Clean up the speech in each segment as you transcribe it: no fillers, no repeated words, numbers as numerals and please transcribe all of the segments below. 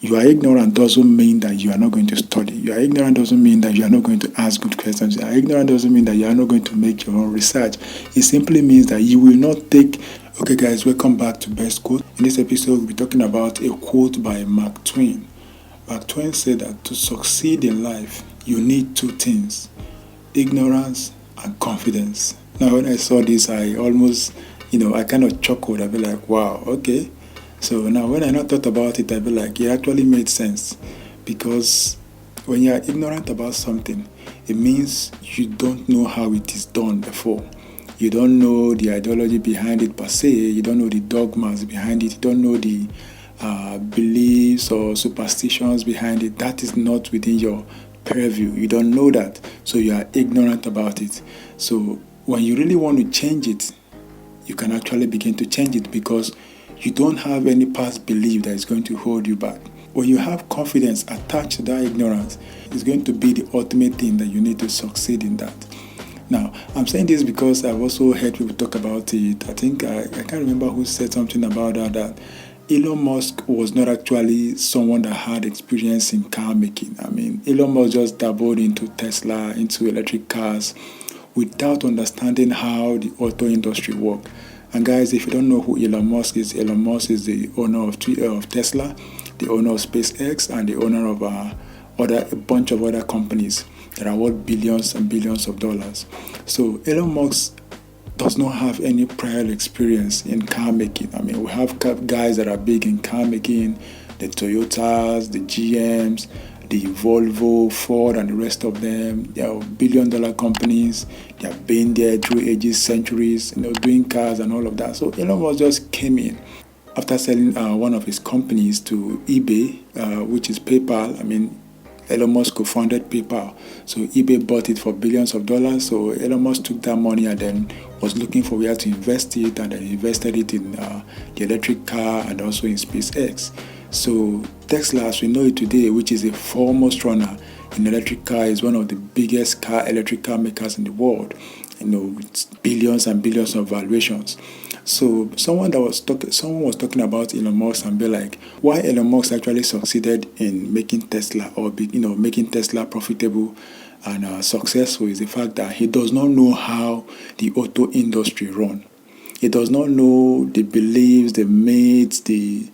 You are ignorant doesn't mean that you are not going to study. You are ignorant doesn't mean that you are not going to ask good questions. You are ignorant doesn't mean that you are not going to make your own research. It simply means that you will not take. Okay, guys, welcome back to Best Quote. In this episode, we'll be talking about a quote by Mark Twain. Mark Twain said that to succeed in life, you need two things: ignorance and confidence. Now, when I saw this, I almost, I kind of chuckled. I'd be like, wow, okay. So now when I not thought about it, I'd be like, it actually made sense. Because when you are ignorant about something, it means you don't know how it is done before. You don't know the ideology behind it per se. You don't know the dogmas behind it. You don't know the beliefs or superstitions behind it. That is not within your purview. You don't know that. So you are ignorant about it. So when you really want to change it, you can actually begin to change it because you don't have any past belief that is going to hold you back. When you have confidence attached to that ignorance, it's going to be the ultimate thing that you need to succeed in that. Now, I'm saying this because I've also heard people talk about it. I think I can't remember who said something about that Elon Musk was not actually someone that had experience in car making. I mean, Elon Musk just dabbled into Tesla, into electric cars, without understanding how the auto industry works. And guys, if you don't know who Elon Musk is the owner of Tesla, the owner of SpaceX, and the owner of a bunch of other companies that are worth billions and billions of dollars. So Elon Musk does not have any prior experience in car making. I mean, we have guys that are big in car making, the Toyotas, the GMs, the Volvo, Ford, and the rest of them. They are billion-dollar companies. They have been there through ages, centuries, doing cars and all of that. So Elon Musk just came in after selling one of his companies to eBay, which is PayPal. I mean, Elon Musk co-founded PayPal. So eBay bought it for billions of dollars. So Elon Musk took that money and then was looking for where to invest it, and then invested it in the electric car and also in SpaceX. So Tesla, as we know it today, which is a foremost runner in electric car, is one of the biggest electric car makers in the world, with billions and billions of valuations. So someone was talking about Elon Musk and be like, why Elon Musk actually succeeded in making Tesla making Tesla profitable and successful is the fact that he does not know how the auto industry runs. He does not know the beliefs, the myths, the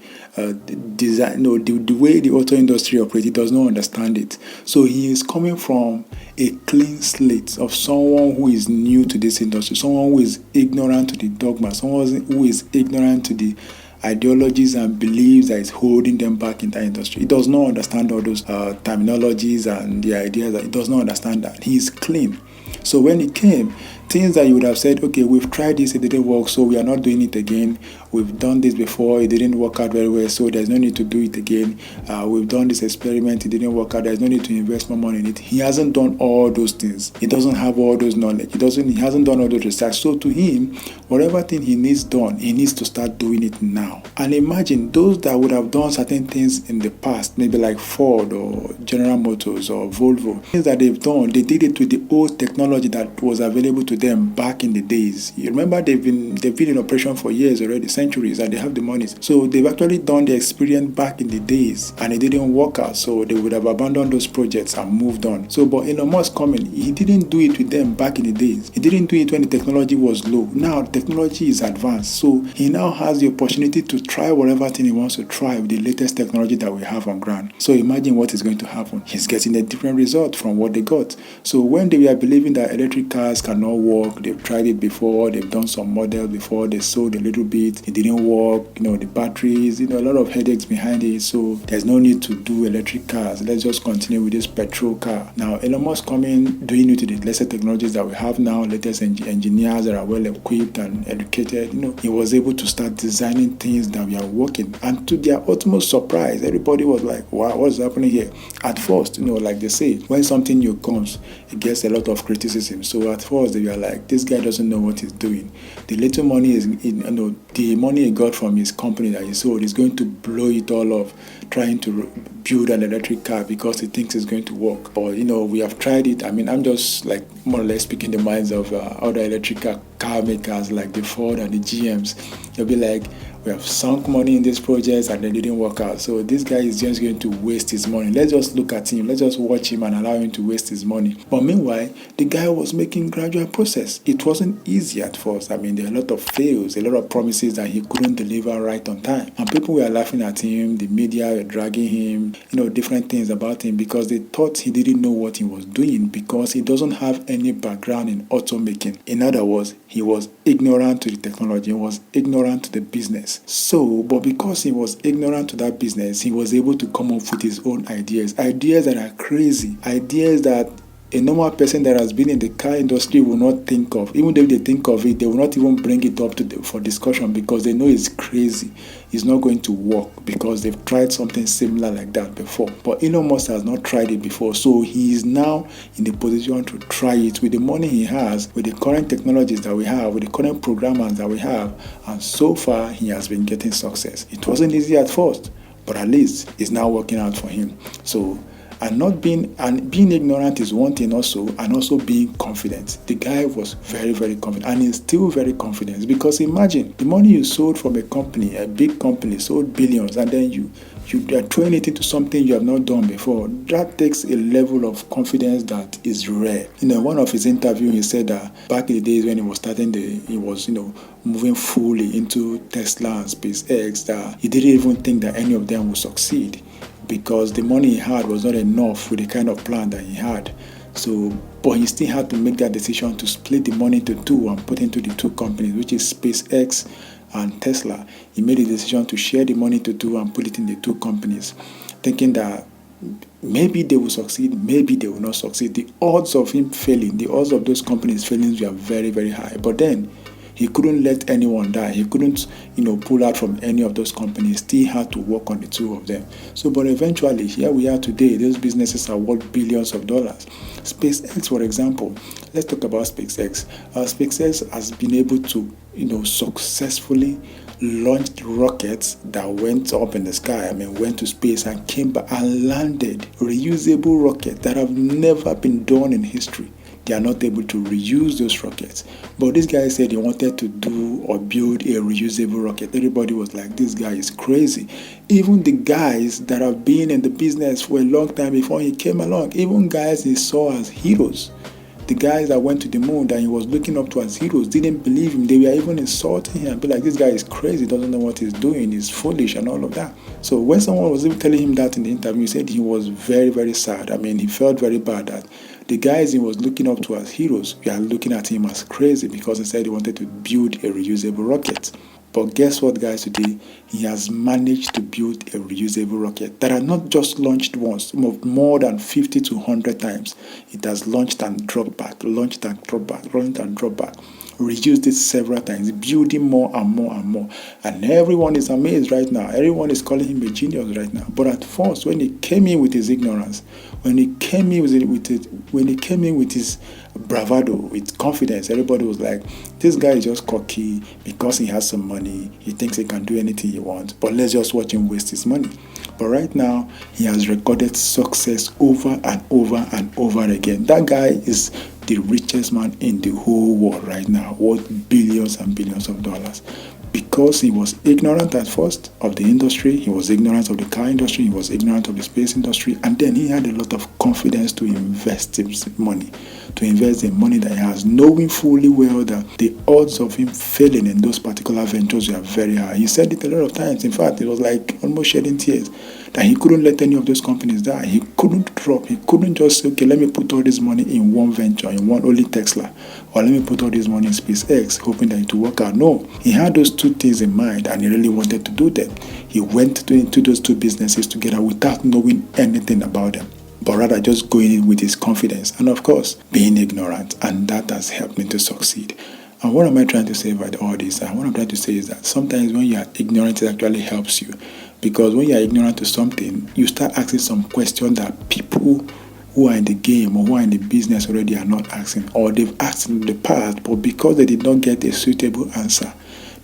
design, the way the auto industry operates. He does not understand it. So he is coming from a clean slate of someone who is new to this industry, someone who is ignorant to the dogma, someone who is ignorant to the ideologies and beliefs that is holding them back in that industry. He does not understand all those terminologies and the ideas. That he does not understand that. He is clean. So when he came, things that you would have said, okay, we've tried this, it didn't work, so we are not doing it again. We've done this before, it didn't work out very well, so there's no need to do it again. We've done this experiment, it didn't work out, there's no need to invest more money in it. He hasn't done all those things. He doesn't have all those knowledge. He hasn't done all those research. So to him, whatever thing he needs done, he needs to start doing it now. And imagine those that would have done certain things in the past, maybe like Ford or General Motors or Volvo, things that they've done, they did it with the old technology that was available to them back in the days. You remember they've been in operation for years already, centuries, and they have the money. So they've actually done the experience back in the days, and it didn't work out. So they would have abandoned those projects and moved on. So, but Elon Musk coming, he didn't do it with them back in the days. He didn't do it when the technology was low. Now the technology is advanced, so he now has the opportunity to try whatever thing he wants to try with the latest technology that we have on ground. So imagine what is going to happen. He's getting a different result from what they got. So when they were believing that electric cars cannot work, they've tried it before, they've done some model before, they sold a little bit, it didn't work, the batteries, a lot of headaches behind it, so there's no need to do electric cars. Let's just continue with this petrol car. Now Elon Musk coming, doing it to the latest technologies that we have now, latest engineers that are well equipped and educated, he was able to start designing things that were working. And to their utmost surprise, everybody was like, wow, what's happening here? At first, like they say, when something new comes, it gets a lot of criticism. So at first they were like, this guy doesn't know what he's doing. The little money the money he got from his company that he sold is going to blow it all off trying to build an electric car because he thinks it's going to work. But we have tried it. I mean, I'm just like more or less speaking the minds of other electrical car makers like the Ford and the GMs. They'll be like, we have sunk money in this project and they didn't work out. So this guy is just going to waste his money. Let's just look at him. Let's just watch him and allow him to waste his money. But meanwhile, the guy was making gradual process. It wasn't easy at first. I mean, there are a lot of fails, a lot of promises that he couldn't deliver right on time. And people were laughing at him. The media were dragging him, different things about him because they thought he didn't know what he was doing because he doesn't have any background in automaking. In other words, he was ignorant to the technology. He was ignorant to the business. So, but because he was ignorant to that business, he was able to come up with his own ideas that are crazy, ideas that a normal person that has been in the car industry will not think of. Even if they think of it, they will not even bring it up for discussion because they know it's crazy. It's not going to work because they've tried something similar like that before. But Elon Musk has not tried it before, so he is now in the position to try it with the money he has, with the current technologies that we have, with the current programmers that we have, and so far he has been getting success. It wasn't easy at first, but at least it's now working out for him. So being ignorant is one thing also, and also being confident. The guy was very, very confident, and he's still very confident because imagine the money you sold from a company, a big company, sold billions, and then you are throwing it into something you have not done before. That takes a level of confidence that is rare. One of his interviews, he said that back in the days when he was starting, he was moving fully into Tesla and SpaceX, that he didn't even think that any of them would succeed, because the money he had was not enough with the kind of plan that he had. So, but he still had to make that decision to split the money into two and put into the two companies, which is SpaceX and Tesla. He made a decision to share the money to two and put it in the two companies, thinking that maybe they will succeed, maybe they will not succeed. The odds of him failing, the odds of those companies failing were very, very high. But then he couldn't let anyone die. He couldn't, pull out from any of those companies. Still had to work on the two of them. So, but eventually, here we are today. Those businesses are worth billions of dollars. SpaceX, for example, let's talk about SpaceX. SpaceX has been able to, successfully launched rockets that went up in the sky, went to space and came back and landed. Reusable rockets that have never been done in history. They are not able to reuse those rockets. But this guy said he wanted to do or build a reusable rocket. Everybody was like, this guy is crazy. Even the guys that have been in the business for a long time before he came along, even guys he saw as heroes, the guys that went to the moon that he was looking up to as heroes, didn't believe him. They were even insulting him, be like, this guy is crazy, doesn't know what he's doing, he's foolish and all of that. So when someone was even telling him that in the interview, he said he was very, very sad. He felt very bad that the guys he was looking up to as heroes were looking at him as crazy because he said he wanted to build a reusable rocket. But guess what, guys, today he has managed to build a reusable rocket that are not just launched once, more than 50 to 100 times. It has launched and dropped back, launched and dropped back, launched and dropped back. Reused it several times, building more and more and more. And everyone is amazed right now. Everyone is calling him a genius right now. But at first, when he came in with his ignorance, when he came in with his bravado, with confidence, everybody was like, this guy is just cocky because he has some money. He thinks he can do anything he wants. But let's just watch him waste his money. But right now, he has recorded success over and over and over again. That guy is the richest man in the whole world right now, worth billions and billions of dollars. Because he was ignorant at first of the industry, he was ignorant of the car industry, he was ignorant of the space industry, and then he had a lot of confidence to invest his money, to invest the money that he has, knowing fully well that the odds of him failing in those particular ventures were very high. He said it a lot of times. In fact, it was like almost shedding tears that he couldn't let any of those companies die. He couldn't drop. He couldn't just say, okay, let me put all this money in one venture, in one only Tesla, or let me put all this money in SpaceX, hoping that it will work out. No, he had those two things in mind, and he really wanted to do them. He went into those two businesses together without knowing anything about them, but rather just going in with his confidence and, of course, being ignorant, and that has helped me to succeed. And what am I trying to say about all this? And what I'm trying to say is that sometimes when you are ignorant, it actually helps you. Because when you are ignorant to something, you start asking some questions that people who are in the game or who are in the business already are not asking, or they've asked in the past, but because they did not get a suitable answer,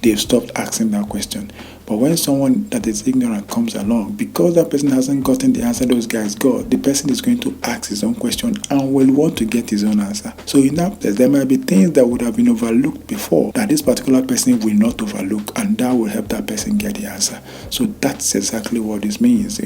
they've stopped asking that question. But when someone that is ignorant comes along, because that person hasn't gotten the answer those guys got, the person is going to ask his own question and will want to get his own answer. So in that place, there might be things that would have been overlooked before that this particular person will not overlook, and that will help that person get the answer. So that's exactly what this means.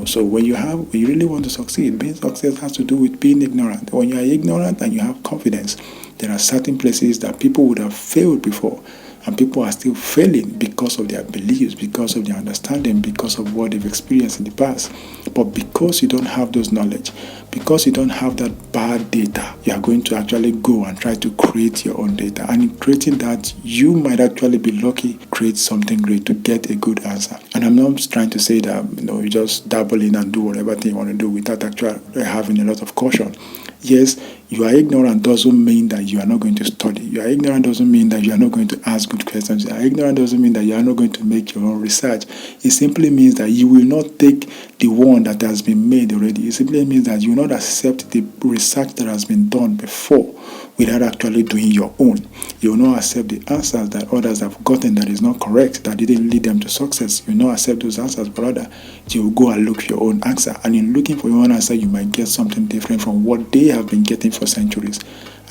So when you really want to succeed, being success has to do with being ignorant. When you are ignorant and you have confidence, there are certain places that people would have failed before, and people are still failing because of their beliefs, because of their understanding, because of what they've experienced in the past. But because you don't have those knowledge, because you don't have that bad data, you are going to actually go and try to create your own data. And in creating that, you might actually be lucky, create something great to get a good answer. And I'm not trying to say that you just dabble in and do whatever thing you want to do without actually having a lot of caution. Yes, you are ignorant doesn't mean that you are not going to study. You are ignorant doesn't mean that you are not going to ask good questions. You are ignorant doesn't mean that you are not going to make your own research. It simply means that you will not take the one that has been made already. It simply means that you will not accept the research that has been done before without actually doing your own. You will not accept the answers that others have gotten that is not correct, that didn't lead them to success. You will not accept those answers, but rather you will go and look for your own answer. And in looking for your own answer, you might get something different from what they have been getting for centuries.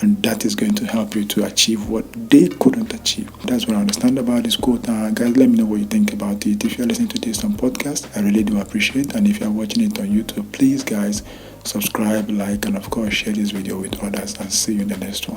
And that is going to help you to achieve what they couldn't achieve. That's what I understand about this quote. Guys, let me know what you think about it. If you're listening to this on podcast, I really do appreciate. And if you're watching it on YouTube, please, guys, subscribe, like, and of course, share this video with others. And see you in the next one.